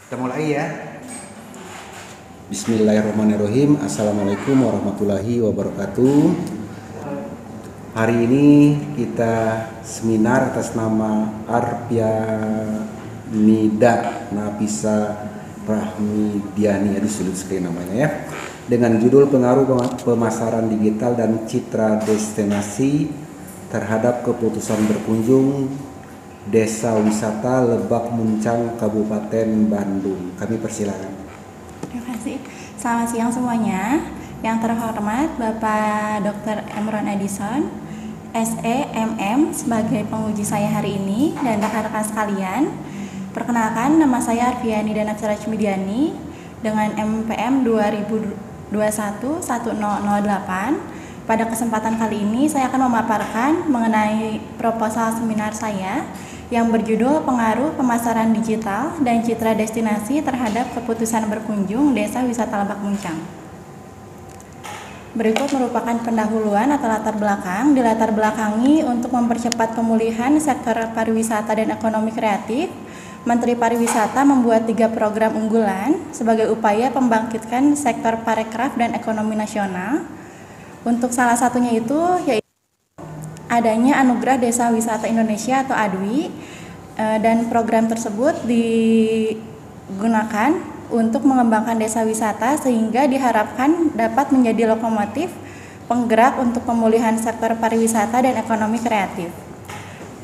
Kita mulai ya. Bismillahirrahmanirrahim. Assalamualaikum warahmatullahi wabarakatuh. Hari ini kita seminar atas nama Arpianida Nafisa Rahmidiani, sulit sekali namanya ya. Dengan judul pengaruh pemasaran digital dan citra destinasi terhadap keputusan berkunjung Desa Wisata Lebak Muncang, Kabupaten Bandung. Kami persilakan. Terima kasih. Selamat siang semuanya. Yang terhormat Bapak Dr. Emron Edison, SE MM sebagai penguji saya hari ini, dan rekan-rekan sekalian. Perkenalkan, nama saya Arpianida Nafisa Rahmidiani dengan MPM 2021-1008. Pada kesempatan kali ini saya akan memaparkan mengenai proposal seminar saya yang berjudul Pengaruh Pemasaran Digital dan Citra Destinasi Terhadap Keputusan Berkunjung Desa Wisata Lebak Muncang. Berikut merupakan pendahuluan atau latar belakang, dilatar belakangi untuk mempercepat pemulihan sektor pariwisata dan ekonomi kreatif. Menteri Pariwisata membuat 3 program unggulan sebagai upaya membangkitkan sektor parekraf dan ekonomi nasional. Untuk salah satunya itu yaitu adanya Anugerah Desa Wisata Indonesia atau ADWI, dan program tersebut digunakan untuk mengembangkan desa wisata sehingga diharapkan dapat menjadi lokomotif penggerak untuk pemulihan sektor pariwisata dan ekonomi kreatif.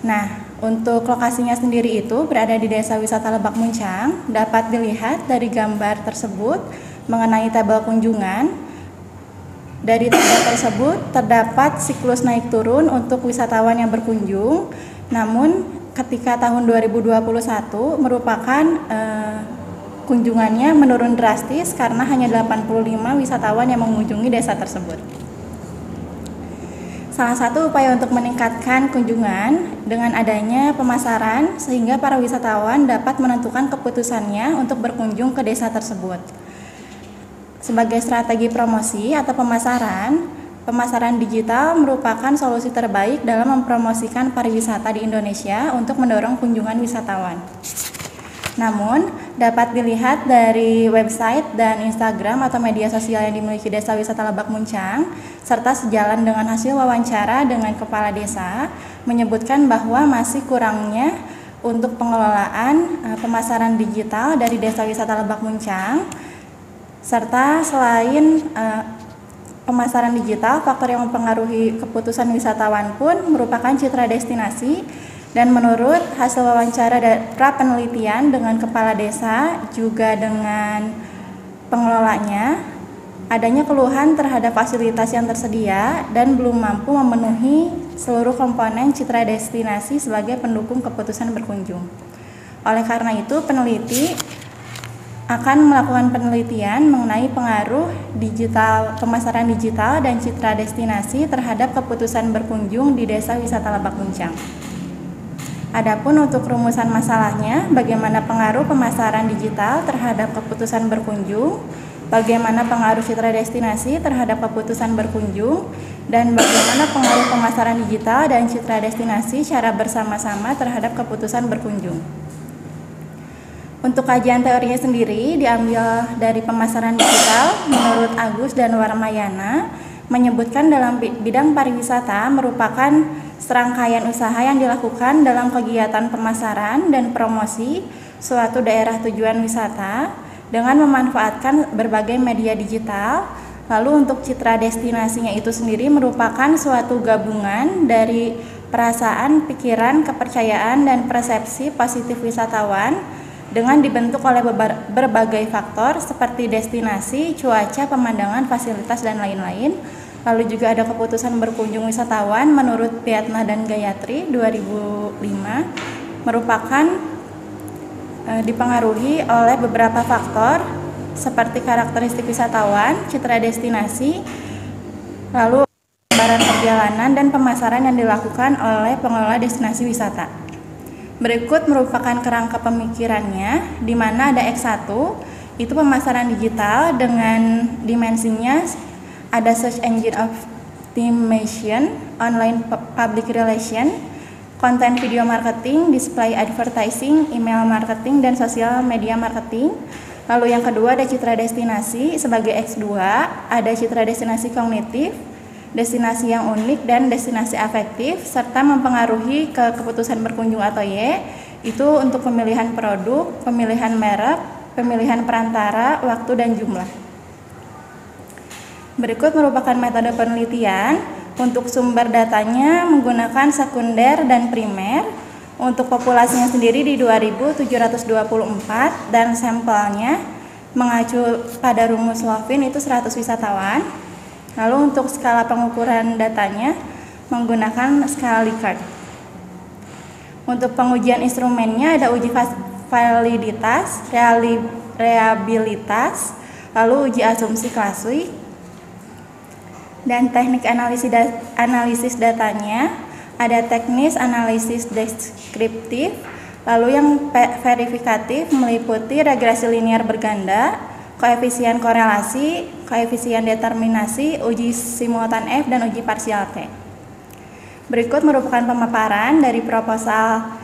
Nah, untuk lokasinya sendiri itu berada di Desa Wisata Lebak Muncang. Dapat dilihat dari gambar tersebut mengenai tabel kunjungan. Dari tabel tersebut terdapat siklus naik turun untuk wisatawan yang berkunjung. Namun ketika tahun 2021 merupakan kunjungannya menurun drastis karena hanya 85 wisatawan yang mengunjungi desa tersebut. Salah satu upaya untuk meningkatkan kunjungan dengan adanya pemasaran sehingga para wisatawan dapat menentukan keputusannya untuk berkunjung ke desa tersebut. Sebagai strategi promosi atau pemasaran digital merupakan solusi terbaik dalam mempromosikan pariwisata di Indonesia untuk mendorong kunjungan wisatawan. Namun, dapat dilihat dari website dan Instagram atau media sosial yang dimiliki Desa Wisata Lebak Muncang, serta sejalan dengan hasil wawancara dengan kepala desa, menyebutkan bahwa masih kurangnya untuk pengelolaan pemasaran digital dari Desa Wisata Lebak Muncang. Serta selain pemasaran digital, faktor yang mempengaruhi keputusan wisatawan pun merupakan citra destinasi. Dan menurut hasil wawancara pra penelitian dengan kepala desa juga dengan pengelolanya, adanya keluhan terhadap fasilitas yang tersedia dan belum mampu memenuhi seluruh komponen citra destinasi sebagai pendukung keputusan berkunjung. Oleh karena itu, peneliti akan melakukan penelitian mengenai pengaruh pemasaran digital dan citra destinasi terhadap keputusan berkunjung di Desa Wisata Lebak Muncang. Adapun untuk rumusan masalahnya, bagaimana pengaruh pemasaran digital terhadap keputusan berkunjung, bagaimana pengaruh citra destinasi terhadap keputusan berkunjung, dan bagaimana pengaruh pemasaran digital dan citra destinasi secara bersama-sama terhadap keputusan berkunjung. Untuk kajian teorinya sendiri diambil dari pemasaran digital menurut Agus dan Warmayana, menyebutkan dalam bidang pariwisata merupakan serangkaian usaha yang dilakukan dalam kegiatan pemasaran dan promosi suatu daerah tujuan wisata dengan memanfaatkan berbagai media digital. Lalu untuk citra destinasinya itu sendiri merupakan suatu gabungan dari perasaan, pikiran, kepercayaan, dan persepsi positif wisatawan dengan dibentuk oleh berbagai faktor seperti destinasi, cuaca, pemandangan, fasilitas, dan lain-lain. Lalu juga ada keputusan berkunjung wisatawan menurut Piatna dan Gayatri 2005 merupakan dipengaruhi oleh beberapa faktor seperti karakteristik wisatawan, citra destinasi, lalu gambaran perjalanan dan pemasaran yang dilakukan oleh pengelola destinasi wisata. Berikut merupakan kerangka pemikirannya, di mana ada X1, itu pemasaran digital dengan dimensinya ada search engine optimization, online public relation, konten video marketing, display advertising, email marketing, dan sosial media marketing. Lalu yang kedua ada citra destinasi sebagai X2, ada citra destinasi kognitif, destinasi yang unik, dan destinasi afektif, serta mempengaruhi ke keputusan berkunjung atau Y, itu untuk pemilihan produk, pemilihan merek, pemilihan perantara, waktu, dan jumlah. Berikut merupakan metode penelitian. Untuk sumber datanya menggunakan sekunder dan primer. Untuk populasinya sendiri di 2.724 dan sampelnya mengacu pada rumus Lovin itu 100 wisatawan. Lalu untuk skala pengukuran datanya menggunakan skala Likert. Untuk pengujian instrumennya ada uji validitas, reliabilitas, lalu uji asumsi klasik, dan teknik analisis datanya ada teknis analisis deskriptif, lalu yang verifikatif meliputi regresi linear berganda, koefisien korelasi, koefisien determinasi, uji simultan F, dan uji parsial T. Berikut merupakan pemaparan dari proposal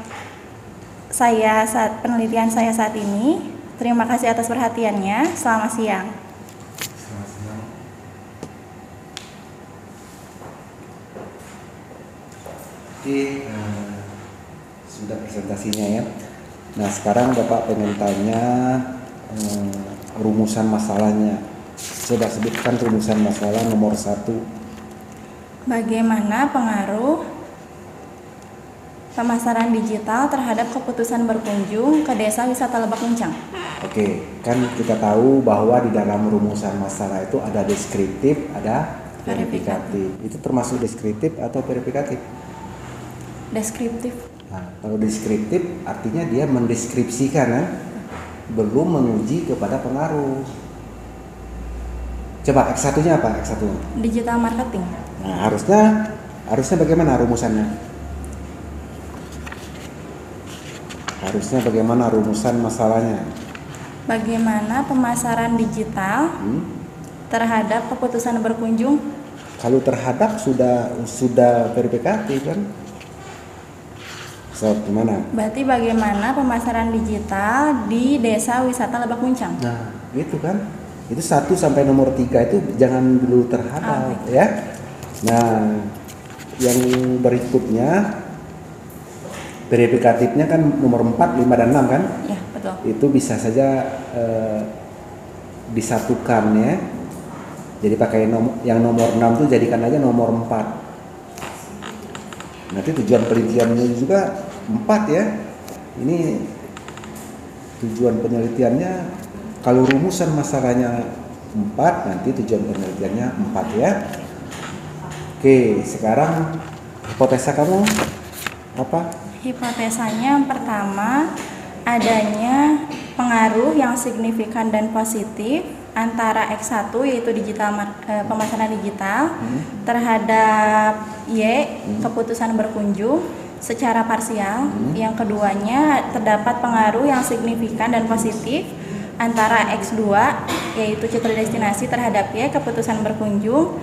penelitian saya saat ini. Terima kasih atas perhatiannya. Selamat siang. Oke, sudah presentasinya ya. Nah, sekarang Bapak pengen tanya rumusan masalahnya. Coba sebutkan rumusan masalah nomor 1. Bagaimana pengaruh pemasaran digital terhadap keputusan berkunjung ke desa wisata Lebak Muncang? Oke, kan kita tahu bahwa di dalam rumusan masalah itu ada deskriptif, ada verifikatif. Itu termasuk deskriptif atau verifikatif? Deskriptif. Nah, kalau deskriptif artinya dia mendeskripsikan, belum menguji kepada pengaruh. Coba X1-nya apa? X1. Digital marketing. Nah, harusnya bagaimana rumusannya? Harusnya bagaimana rumusan masalahnya? Bagaimana pemasaran digital terhadap keputusan berkunjung? Kalau terhadap sudah verifikatif kan? So, gimana? Berarti bagaimana pemasaran digital di desa wisata Lebak Muncang? Nah, itu kan. Itu 1 sampai nomor 3 itu jangan dulu terhadap ya. Nah, yang berikutnya verifikatifnya kan nomor 4, 5, dan 6 kan? Ya, betul. Itu bisa saja disatukan ya. Jadi pakai yang nomor 6 itu jadikan aja nomor 4. Nanti tujuan penelitiannya juga 4 ya. Ini tujuan penelitiannya, kalau rumusan masalahnya 4, nanti tujuan penelitiannya 4 ya. Oke, sekarang hipotesa kamu apa? Hipotesanya yang pertama, adanya pengaruh yang signifikan dan positif antara X1 yaitu pemasaran digital terhadap Y, keputusan berkunjung secara parsial. Yang keduanya, terdapat pengaruh yang signifikan dan positif antara X2 yaitu citra destinasi terhadap Y, keputusan berkunjung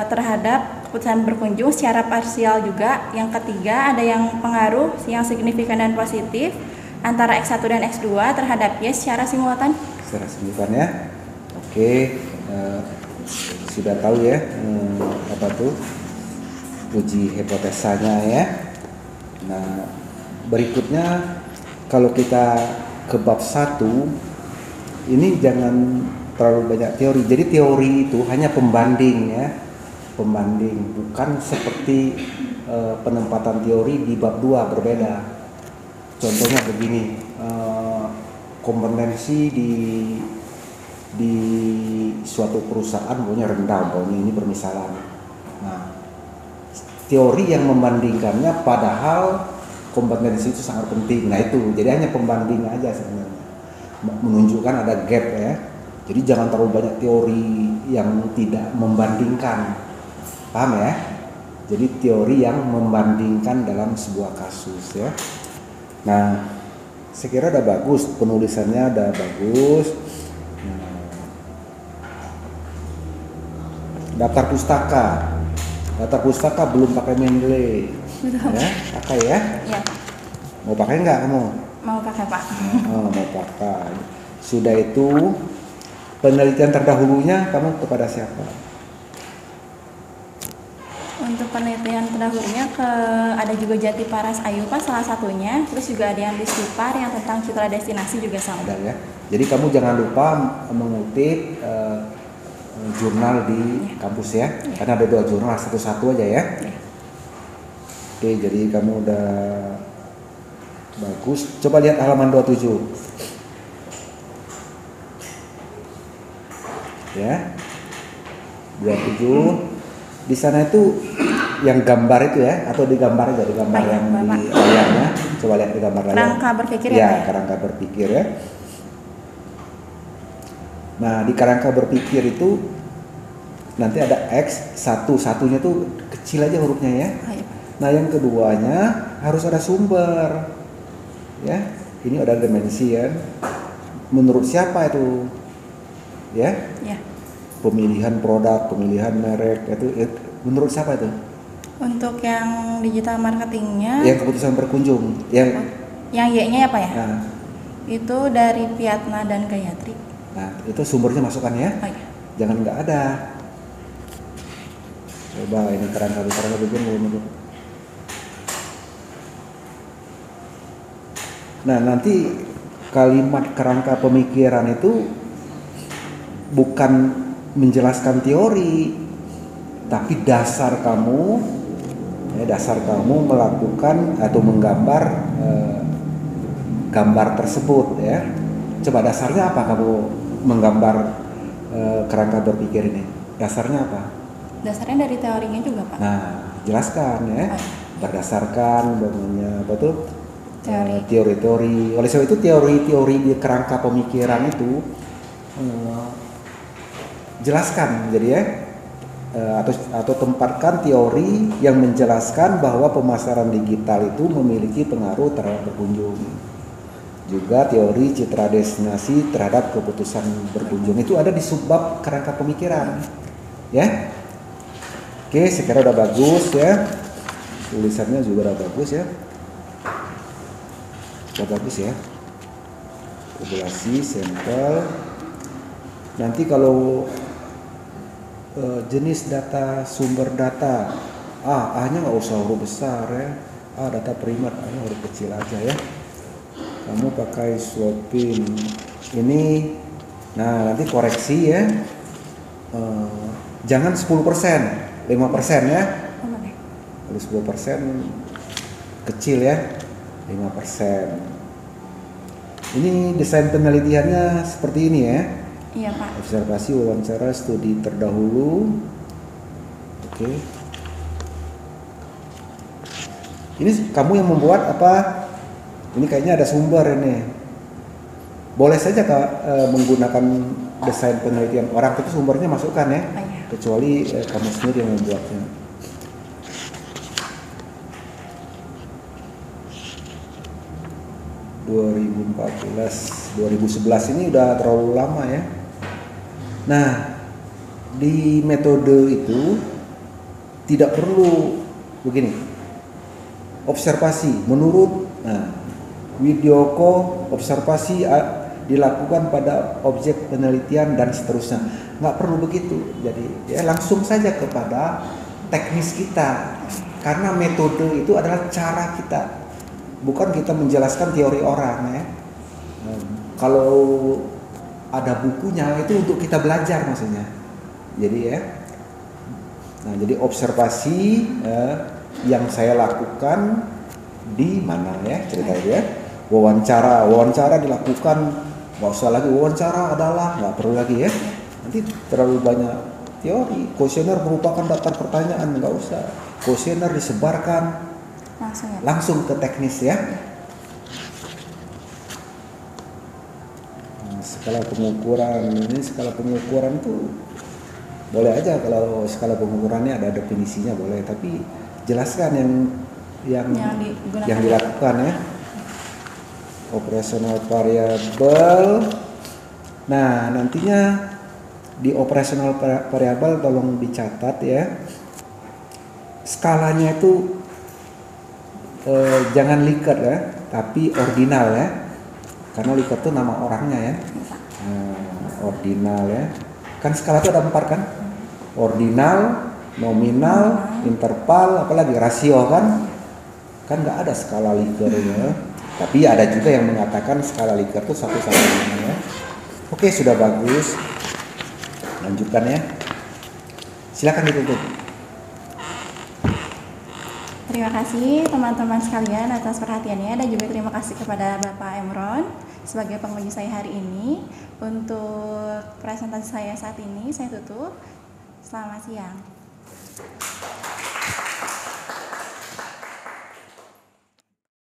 terhadap keputusan berkunjung secara parsial juga. Yang ketiga, ada yang pengaruh yang signifikan dan positif antara X1 dan X2 terhadap Y secara simultan. Secara simultan ya. Oke, sudah tahu ya apa tuh uji hipotesanya ya. Nah, berikutnya kalau kita ke bab 1 ini jangan terlalu banyak teori. Jadi teori itu hanya pembanding ya. Pembanding, bukan seperti penempatan teori di bab 2 berbeda. Contohnya begini, kompetensi di suatu perusahaan pokoknya rendah, pokoknya ini permisalan. Nah, teori yang membandingkannya padahal kompetensi itu sangat penting. Nah itu, jadi hanya pembanding aja sebenarnya, menunjukkan ada gap ya. Jadi jangan terlalu banyak teori yang tidak membandingkan, paham ya? Jadi teori yang membandingkan dalam sebuah kasus ya. Nah, saya kira udah bagus, penulisannya udah bagus. Nah, daftar pustaka. Data pustaka belum pakai Mendeley. Betul. Ya, pakai ya. Iya, Mau pakai nggak kamu? mau pakai Pak. Oh, mau pakai. Sudah itu penelitian terdahulunya kamu kepada siapa? Untuk penelitian terdahulunya ada juga Jati Paras Ayu Pak salah satunya, terus juga ada yang di Stipar yang tentang citra destinasi juga sama. Ada ya. Jadi kamu jangan lupa mengutip jurnal di kampus ya. Karena ada 2 jurnal, satu-satu aja ya. Oke, jadi kamu udah bagus. Coba lihat halaman 27. Ya. 27. Di sana itu yang gambar itu ya, atau digambar aja, digambar Baik, yang Bapak. di layarnya. Coba lihat di gambar layar. Kerangka berpikir ya, Ya, Pak ya? kerangka berpikir ya. Nah, di kerangka berpikir itu nanti ada X, satunya tuh kecil aja hurufnya ya. Oh, iya, Pak. Nah, yang keduanya harus ada sumber. Ya, ini ada dimensi ya. Menurut siapa itu? Ya. Ya. Pemilihan produk, pemilihan merek itu menurut siapa itu? Untuk yang digital marketingnya, Yang keputusan berkunjung, yang Y-nya ya Pak ya? nah, Itu dari Piatna dan Gayatri. nah, itu sumbernya masukkan ya. Oh iya. Jangan nggak ada. Coba ini kerangka bikin dulu. Nah, nanti kalimat kerangka pemikiran itu bukan menjelaskan teori, tapi dasar kamu melakukan atau menggambar gambar tersebut ya. Coba dasarnya apa kamu menggambar kerangka berpikir ini? Dasarnya apa? Dasarnya dari teorinya juga Pak. Nah, jelaskan ya. Berdasarkan apa tuh? Teori-teori. Oleh sebab itu teori-teori di kerangka pemikiran itu jelaskan jadi ya, atau tempatkan teori yang menjelaskan bahwa pemasaran digital itu memiliki pengaruh terhadap berkunjung. Juga teori citra destinasi terhadap keputusan berkunjung itu ada di subbab kerangka pemikiran. Ya. Oke, sekarang udah bagus ya. Tulisannya juga udah bagus ya. Udah bagus ya. Tabulasi, sampel. Nanti kalau jenis data, sumber data, A-nya nggak usah huruf besar ya. Data primer, A-nya huruf kecil aja ya. Kamu pakai Swapin ini, nah nanti koreksi ya. Jangan 10%, 5% ya. Kalau 10% kecil ya, 5%. Ini desain penelitiannya seperti ini ya. Iya Pak. Observasi, wawancara, studi terdahulu. Oke. Ini kamu yang membuat apa? Ini kayaknya ada sumber ini. Boleh saja Kak menggunakan desain penelitian orang, itu sumbernya masukkan ya. Oh, iya. Kecuali kamu sendiri yang membuatnya. ...2011 ini udah terlalu lama ya. Nah, di metode itu tidak perlu begini. Observasi menurut Widyoko, observasi dilakukan pada objek penelitian dan seterusnya. Nggak perlu begitu. Jadi ya langsung saja kepada teknis kita. Karena metode itu adalah cara kita. Bukan kita menjelaskan teori orang ya. Kalau ada bukunya itu untuk kita belajar maksudnya. Jadi ya. Nah, jadi observasi yang saya lakukan di mana ya ceritanya ya. Wawancara dilakukan, nggak usah lagi wawancara adalah, nggak perlu lagi ya. Nanti terlalu banyak teori. Kuesioner merupakan daftar pertanyaan, nggak usah. Kuesioner disebarkan langsung ke teknis ya. Skala pengukuran, ini skala pengukuran itu boleh aja kalau skala pengukurannya ada definisinya boleh, tapi jelaskan yang dilakukan ya. Operational variable. Nah, nantinya di operational variable tolong dicatat ya. skalanya itu jangan Likert ya, tapi ordinal ya, karena Likert itu nama orangnya ya. Ordinal ya, kan skala itu ada 4 kan, ordinal, nominal, interval, apalagi rasio kan nggak ada skala Likert ya. Tapi ada juga yang mengatakan skala Likert itu 1-5 ya. Oke, sudah bagus, lanjutkan ya, silakan ditutup. Terima kasih teman-teman sekalian atas perhatiannya, dan juga terima kasih kepada Bapak Emron sebagai penguji saya hari ini. Untuk presentasi saya saat ini saya tutup. Selamat siang.